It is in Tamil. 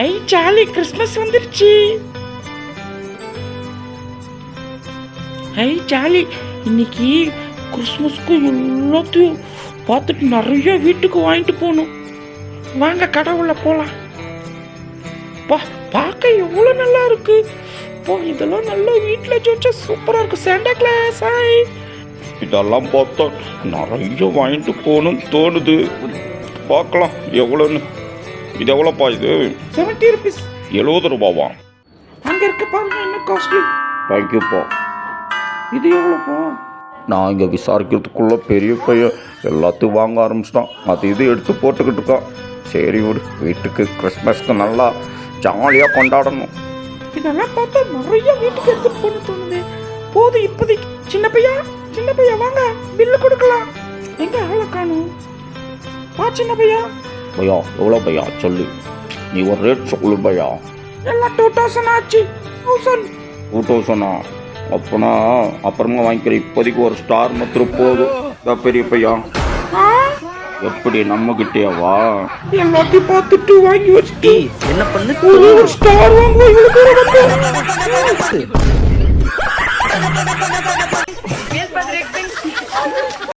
ஐ ஜாலி, கிறிஸ்மஸ் வந்துருச்சு. ஐ ஜாலி, இன்னைக்கு கிறிஸ்மஸ்க்கு எல்லாத்தையும் பார்த்துட்டு நிறைய வீட்டுக்கு வாங்கிட்டு போகணும். வாங்க கடவுள போலாம். பார்க்க எவ்வளோ நல்லா இருக்கு. இதெல்லாம் நல்லா வீட்டில் வச்சா சூப்பராக இருக்கு. Santa Claus hi. இதெல்லாம் பார்த்தா நிறைய வாங்கிட்டு போகணும்னு தோணுது. பார்க்கலாம் எவ்வளோன்னு. இது எவ்வளோப்பா? இது 70 rupees. 70 ரூபாவா? அங்கே இருக்க பாருங்க என்ன காஸ்ட்லி. தேங்க்யூப்பா. இது எவ்வளோப்பா? நான் இங்கே விசாரிக்கிறதுக்குள்ள பெரிய பையன் எல்லாத்தையும் வாங்க ஆரம்பிச்சிட்டான். அது இது எடுத்து போட்டுக்கிட்டு இருக்கான். சரி விடு, வீட்டுக்கு கிறிஸ்மஸ்க்கு நல்லா ஜாலியாக கொண்டாடணும். இதெல்லாம் பார்த்தா நிறைய வீட்டுக்கு எடுத்துட்டு போன தோணுது. போதும் இப்போதைக்கு. சின்ன பையா வாங்க பில்லு கொடுக்கலாம். எங்க ஆளை காணும்? வா சின்ன பையா. எவ்வளோ பையா சொல்லு. நீ ஒரு ரேட் சொல்லு பையா. எல்லாம் 2000 ஆச்சு. 2000 அப்பனா அப்புறமா வாங்கிக்கிறேன். இப்போதைக்கு ஒரு ஸ்டார் மாத்திரம் போதும் பெரிய பையா. எப்படி நம்ம கிட்டேவா? எல்லாத்தையும் பார்த்துட்டு வாங்கி வச்சுட்டு என்ன பண்ணு? ஒரு ஸ்டார் வாங்குவோம்.